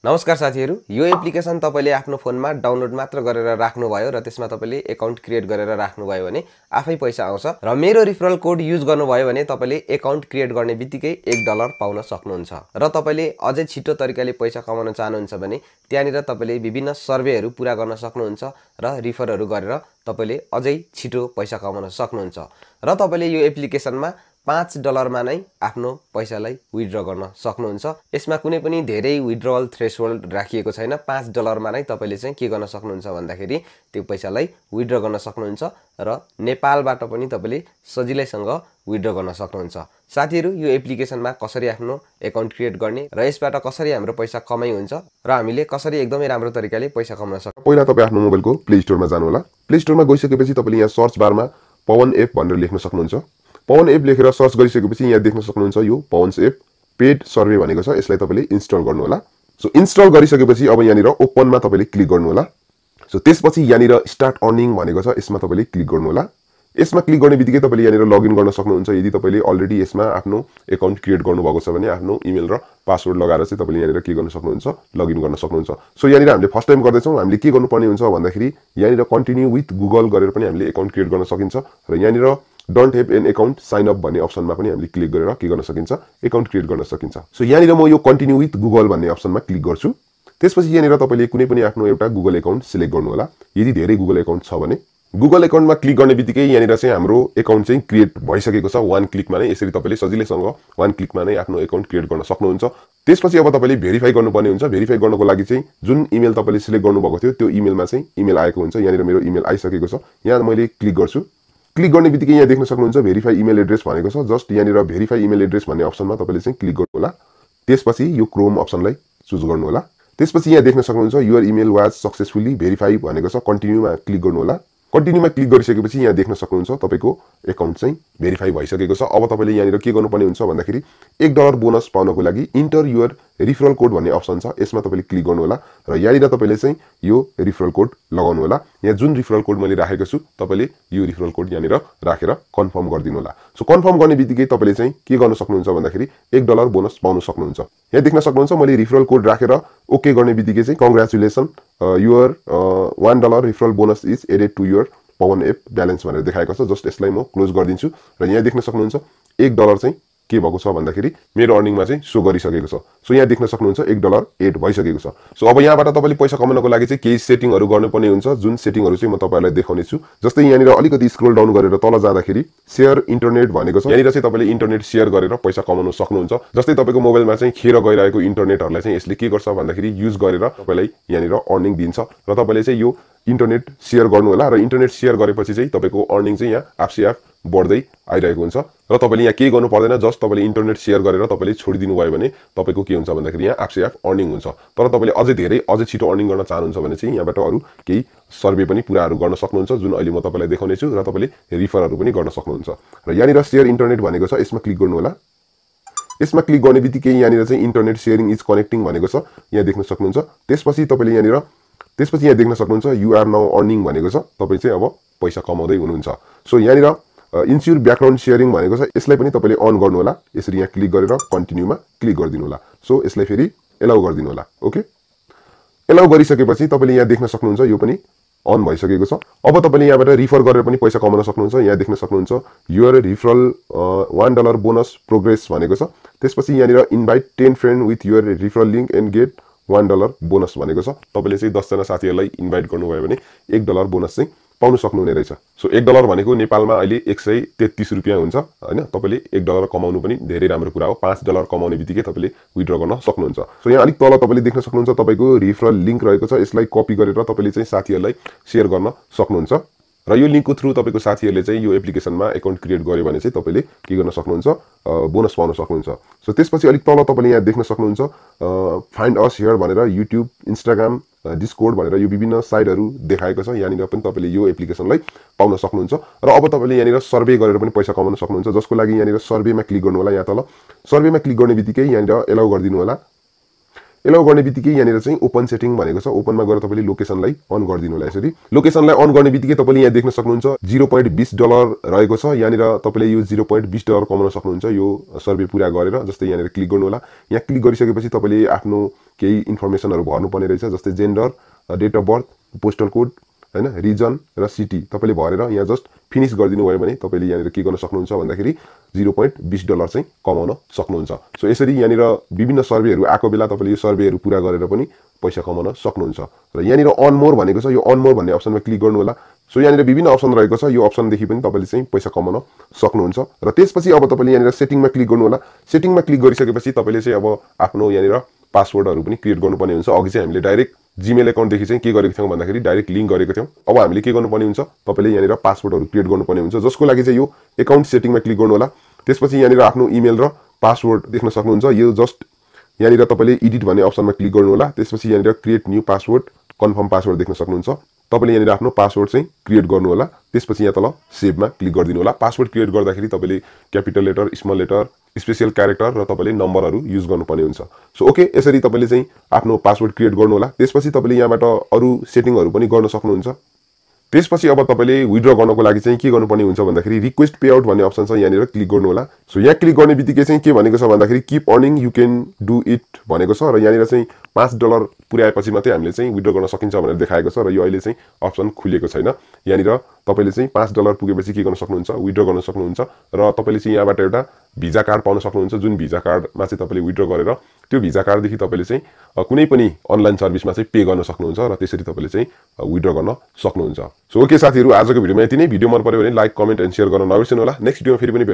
नमस्कार साथीहरु, यो एप्लिकेसन तपाईले आफ्नो फोनमा डाउनलोड मात्र गरेर राख्नुभयो र त्यसमा तपाईले अकाउन्ट क्रिएट गरेर राख्नुभयो भने आफै पैसा आउँछ र मेरो रिफरल कोड युज गर्नुभयो भने तपाईले अकाउन्ट क्रिएट गर्ने बित्तिकै $1 पाउन सक्नुहुन्छ र तपाईले अझै छिटो तरिकाले पैसा कमाउन चाहनुहुन्छ भने त्यहाँनिर तपाईले विभिन्न सर्वेहरु पूरा गर्न सक्नुहुन्छ र रिफरहरु गरेर तपाईले अझै छिटो पैसा कमाउन सक्नुहुन्छ र तपाईले यो एप्लिकेसनमा $5 मा नै आफ्नो पैसालाई विथड्र गर्न सक्नुहुन्छ। यसमा कुनै पनि धेरै विथड्रल थ्रेशोल्ड राखिएको छैन। $5 मा नै तपाईले चाहिँ के गर्न सक्नुहुन्छ भन्दाखेरि त्यो पैसालाई विथड्र गर्न सक्नुहुन्छ र नेपालबाट पनि तपाईले सजिलैसँग विथड्र गर्न सक्नुहुन्छ। साथीहरु, यो एप्लिकेसनमा कसरी आफ्नो अकाउन्ट क्रिएट गर्ने र यसबाट कसरी हाम्रो पैसा कमाइ हुन्छ र हामीले कसरी एकदमै राम्रो तरिकाले पैसा कमाउन सक्छौं। पहिला तपाई आफ्नो मोबाइलको प्ले स्टोरमा जानु होला। प्ले स्टोरमा गइसकेपछि तपाईले यहाँ सर्च बारमा पवन एप भनेर लेख्न सक्नुहुन्छ। पवन एप लेखेर सर्च गरिसकेपछि यहाँ देख्न सक्नुहुन्छ यो पवन एप पेड सर्वे भनेको छ। यसलाई तपाईले इन्स्टल गर्नु होला। सो इन्स्टल गरिसकेपछि अब यहाँनिर ओपनमा तपाईले क्लिक गर्नु होला। सो त्यसपछि यहाँनिर स्टार्ट अर्निङ भनेको छ, यसमा तपाईले क्लिक गर्नु होला। यसमा क्लिक गर्ने बित्तिकै तपाईले यहाँनिर लगइन गर्न सक्नुहुन्छ। यदि तपाईले अलरेडी यसमा आफ्नो अकाउन्ट क्रिएट गर्नु भएको छ भने आफ्नो इमेल र पासवर्ड लगाएर चाहिँ तपाईले यहाँनिर के गर्न सक्नुहुन्छ, लगइन गर्न सक्नुहुन्छ। सो यहाँनिर हामीले फर्स्ट टाइम गर्दै छौं, हामीले के गर्नुपर्ने हुन्छ भन्दाखेरि यहाँनिर कन्टिन्यू विथ गुगल गरेर पनि हामीले अकाउन्ट क्रिएट गर्न सकिन्छ र यहाँनिर don't have an account sign up भन्ने अप्सनमा पनि हामीले क्लिक गरेर के गर्न सकिन्छ, अकाउन्ट क्रिएट गर्न सकिन्छ। सो यहाँनिर म यो कन्टिन्यू विथ गुगल भन्ने अप्सनमा क्लिक गर्छु। त्यसपछि यहाँनिर तपाईले कुनै पनि आफ्नो एउटा गुगल अकाउन्ट सिलेक्ट गर्नु होला। यदि धेरै गुगल अकाउन्ट छ भने गुगल अकाउन्टमा क्लिक गर्ने बित्तिकै यहाँनिर चाहिँ हाम्रो अकाउन्ट चाहिँ क्रिएट भइसकेको छ। वान क्लिकमा नै यसरी तपाईले सजिलैसँग वान क्लिकमा नै आफ्नो अकाउन्ट क्रिएट गर्न सक्नुहुन्छ। त्यसपछि अब तपाईले भेरिफाई गर्नुपर्ने हुन्छ। भेरिफाई गर्नको लागि चाहिँ जुन इमेल तपाईले सिलेक्ट गर्नुभएको थियो त्यो इमेलमा चाहिँ इमेल आएको हुन्छ। यहाँनिर मेरो इमेल आइसकेको छ। यहाँ मैले क्लिक गर्छु। क्लिक गर्ने बित्तिकै यहाँ देख्न सक्नुहुन्छ भेरिफाई इमेल एड्रेस भनेको छ। जस्ट यहाँनिर भेरिफाई इमेल एड्रेस भन्ने अप्सनमा तपाईले चाहिँ क्लिक गर्नु होला। त्यसपछि यो क्रोम अप्सनलाई चुज गर्नु होला। त्यसपछि यहाँ देख्न सक्नुहुन्छ your email was successfully verify भनेको छ। कन्टिन्यूमा क्लिक गर्नु होला। कन्टिन्यूमा क्लिक गरिसकेपछि यहाँ देख्न सक्नुहुन्छ तपाईको अकाउन्ट चाहिँ भेरिफाई भइसकेको छ। अब तपाईले यहाँनिर के गर्नुपर्ने हुन्छ भन्दाखेरि $1 बोनस पाउनको लागि इन्टर युअर रिफरल कोड भन्ने अप्सन छ। यसमा तपाईले क्लिक गर्नु होला र यहाँनिर तपाईले चाहिँ यो रिफरल कोड लगाउनु होला। यहाँ जुन रिफरल कोड मैले राखेको छु तपाईले यो रिफरल कोड यहाँनिर राखेर कन्फर्म गरिदिनु होला। सो कन्फर्म गर्ने बित्तिकै तपाईले चाहिँ के गर्न सक्नुहुन्छ भन्दाखेरि $1 बोनस पाउन सक्नुहुन्छ। यहाँ देख्न सक्नुहुन्छ मैले रिफरल कोड राखेर ओके गर्ने बित्तिकै चाहिँ congratulation your $1 referral bonus is added to your Pawan app balance भनेर देखाएको छ। जस्ट यसलाई म क्लोज गरिदिन्छु र यहाँ देख्न सक्नुहुन्छ $1 चाहिँ के भएको छ भन्दाखेरि मेरो अर्निङमा चाहिँ शो गरिसकेको छ। सो यहाँ देख्न सक्नुहुन्छ $1 एड भइसकेको छ। सो अब यहाँबाट तपाईले पैसा कमाउनको लागि चाहिँ केही सेटिङहरु गर्नुपर्ने हुन्छ, जुन सेटिङहरु चाहिँ म तपाईलाई देखाउने छु। जस्तै यहाँनिर अलिकति स्क्रोल डाउन गरेर तल जाँदाखेरि शेयर इन्टरनेट भनेको छ। यहाँनिर चाहिँ तपाईले इन्टरनेट शेयर गरेर पैसा कमाउन सक्नुहुन्छ। जस्तै तपाईको मोबाइलमा चाहिँ खेर गइरहेको इन्टरनेटहरुलाई चाहिँ यसले के गर्छ भन्दाखेरि युज गरेर तपाईलाई यहाँनिर अर्निङ दिन्छ र तपाईले चाहिँ यो इन्टरनेट शेयर गर्नु होला र इन्टरनेट शेयर गरेपछि चाहिँ तपाईको अर्निङ चाहिँ यहाँ आफसे आफ बढ्दै आइरहेको हुन्छ र तपाईले यहाँ केही गर्नु पर्दैन। जस्ट तपाईले इन्टरनेट शेयर गरेर तपाईले छोडिदिनु भयो भने तपाईको के हुन्छ भन्दाखेरि यहाँ आफसे आफ अर्निङ हुन्छ। तर तपाईले अझै धेरै अझै छिटो अर्निङ गर्न चाहनुहुन्छ भने चाहिँ यहाँबाट अरु केही सर्वे पनि पूराहरु गर्न सक्नुहुन्छ, जुन अहिले म तपाईलाई देखाउने छु र तपाईले रिफरहरु पनि गर्न सक्नुहुन्छ। र यहाँनिर शेयर इन्टरनेट भनेको छ, यसमा क्लिक गर्नु होला। यसमा क्लिक गर्ने बित्तिकै यहाँनिर चाहिँ इन्टरनेट शेयरिङ इज कनेक्टिङ भनेको छ, यहाँ देख्न सक्नुहुन्छ। त्यसपछि यहाँ देख्न सक्नुहुन्छ यु आर नाउ अर्निङ भनेको छ। तपाई चाहिँ अब पैसा कमाउँदै हुनुहुन्छ। सो यहाँनिर इन्स्योर ब्याकग्राउन्ड शेयरिङ भनेको छ, यसलाई पनि तपाईले अन गर्नु होला। यसरी यहाँ क्लिक गरेर कन्टिन्यूमा क्लिक गरिदिनु होला। सो यसलाई फेरि एलाउ गरिदिनु होला। ओके, एलाउ गरिसकेपछि तपाईले यहाँ देख्न सक्नुहुन्छ यो पनि अन भइसकेको छ। अब तपाईले यहाँबाट रिफर गरेर पनि पैसा कमाउन सक्नुहुन्छ। यहाँ देख्न सक्नुहुन्छ युअर रिफरल $1 बोनस प्रोग्रेस भनेको छ। त्यसपछि यहाँनिर invite 10 friend with your referral link and get $1 bonus भनेको छ। तपाईले चाहिँ 10 जना साथीहरुलाई इन्भाइट गर्नुभयो भने $1 बोनस चाहिँ पाउन सक्नुहुने रहेछ। सो $1 भनेको नेपालमा अहिले 133 रुपैयाँ हुन्छ हैन। तपाईले $1 कमाउनु पनि धेरै राम्रो कुरा हो। $5 कमाउने बित्तिकै तपाईले विथड्र गर्न सक्नुहुन्छ। सो यहाँ अलिक तल तपाईले देख्न सक्नुहुन्छ तपाईको रिफरल लिंक रहेको छ। यसलाई कपी गरेर तपाईले चाहिँ साथीहरुलाई शेयर गर्न सक्नुहुन्छ र यो लिंकको थ्रु तपाईको साथीहरुले चाहिँ यो एप्लिकेसनमा अकाउन्ट क्रिएट गर्यो भने चाहिँ तपाईले के गर्न सक्नुहुन्छ, बोनस पाउन सक्नुहुन्छ। सो त्यसपछि अलिक तल तपाईले यहाँ देख्न सक्नुहुन्छ फाइन्ड अस हियर भनेर युट्युब, इन्स्टाग्राम, डिस्कॉर्ड भनेर यो विभिन्न साइटहरु देखाएको छ। यहाँनिर पनि तपाईले यो एप्लिकेसनलाई पाउन सक्नुहुन्छ र अब तपाईले यहाँनिर सर्वे गरेर पनि पैसा कमाउन सक्नुहुन्छ। जसको लागि यहाँनिर सर्वेमा क्लिक गर्नु होला। यहाँ तल सर्वेमा क्लिक गर्ने बित्तिकै यहाँनिर एलाउ गरिदिनु होला। एलाउ गर्ने बित्तिकै यहाँनिर चाहिँ ओपन सेटिङ भनेको छ, ओपनमा गएर तपाईँले लोकेसनलाई अन गरिदिनु होला। यसरी लोकेसनलाई अन गर्ने बित्तिकै तपाईँले यहाँ देख्न सक्नुहुन्छ $0.20 रहेको छ। यहाँनिर तपाईँले यो $0.20 कमाउन सक्नुहुन्छ यो सर्वे पुरा गरेर। जस्तै यहाँनिर क्लिक गर्नु होला। यहाँ क्लिक गरिसकेपछि तपाईँले आफ्नो केही इन्फर्मेसनहरू भर्नुपर्ने रहेछ, जस्तै gender, date of birth, postal code हैन, रिजन र सिटी तपाईँले भरेर यहाँ जस्ट फिनिश गरिदिनु भयो भने तपाईँले यहाँनिर के गर्न सक्नुहुन्छ भन्दाखेरि $0.20 चाहिँ कमाउन सक्नुहुन्छ। सो यसरी यहाँनिर विभिन्न सर्वेहरू आएको बेला तपाईँले यो सर्वेहरू पुरा गरेर पनि पैसा कमाउन सक्नुहुन्छ। र यहाँनिर अन मोर भनेको छ, यो अन मोर भन्ने अप्सनमा क्लिक गर्नु होला। सो यहाँनिर विभिन्न अप्सन रहेको छ, यो अप्सनदेखि पनि तपाईँले चाहिँ पैसा कमाउन सक्नुहुन्छ। र त्यसपछि अब तपाईँले यहाँनिर सेटिङमा क्लिक गर्नु होला। सेटिङमा क्लिक गरिसकेपछि तपाईँले चाहिँ अब आफ्नो यहाँनिर पासवर्डहरू पनि क्रिएट गर्नुपर्ने हुन्छ। अघि चाहिँ हामीले डाइरेक्ट जीमेल एकाउन्टदेखि चाहिँ के गरेको थियौँ भन्दाखेरि डाइरेक्ट लिङ्क गरेको थियौँ। अब हामीले के गर्नुपर्ने हुन्छ, तपाईँले यहाँनिर पासवर्डहरू क्रिएट गर्नुपर्ने हुन्छ, जसको लागि चाहिँ यो एकाउन्ट सेटिङमा क्लिक गर्नु होला। त्यसपछि यहाँनिर आफ्नो इमेल र पासवर्ड देख्न सक्नुहुन्छ। यो जस्ट यहाँनिर तपाईँले एडिट भन्ने अप्सनमा क्लिक गर्नु होला। त्यसपछि यहाँनिर create new password, confirm password देख्न सक्नुहुन्छ। तपाईँले यहाँनिर आफ्नो पासवर्ड चाहिँ क्रिएट गर्नु होला। त्यसपछि यहाँ तल सेभमा क्लिक गरिदिनु होला। पासवर्ड क्रिएट गर्दाखेरि तपाईँले capital letter, small letter, special character र तपाईँले नम्बरहरू युज गर्नुपर्ने हुन्छ। सो ओके, यसरी तपाईँले चाहिँ आफ्नो पासवर्ड क्रिएट गर्नु होला। त्यसपछि तपाईँले यहाँबाट अरू सेटिङहरू पनि गर्न सक्नुहुन्छ। त्यसपछि अब तपाईँले विथड्र गर्नको लागि चाहिँ के गर्नुपर्ने हुन्छ भन्दाखेरि रिक्वेस्ट पे आउट भन्ने अप्सन छ, यहाँनिर क्लिक गर्नु होला। सो यहाँ क्लिक गर्ने बित्तिकै चाहिँ के भनेको छ भन्दाखेरि keep earning you can do it भनेको छ। र यहाँनिर चाहिँ $5 पुर्याएपछि मात्रै हामीले चाहिँ विथड्र गर्न सकिन्छ भनेर देखाएको छ। र यो अहिले चाहिँ अप्सन खुलेको छैन। यहाँनिर तपाईँले चाहिँ $5 पुगेपछि के गर्न सक्नुहुन्छ, विथड्र गर्न सक्नुहुन्छ। र तपाईँले चाहिँ यहाँबाट एउटा भिजा कार्ड पाउन सक्नुहुन्छ, जुन भिजा कार्डमा चाहिँ तपाईँले विथड्र गरेर त्यो भिजा कार्डदेखि तपाईँले चाहिँ कुनै पनि अनलाइन सर्भिसमा चाहिँ पे गर्न सक्नुहुन्छ र त्यसरी तपाईँले चाहिँ विथड्र गर्न सक्नुहुन्छ। सो ओके साथीहरू, आजको भिडियोमा यति नै। भिडियो मन पर्यो भने लाइक, कमेन्ट एन्ड सेयर गर्न नबिर्सनु होला। नेक्स्ट भिडियोमा फेरि पनि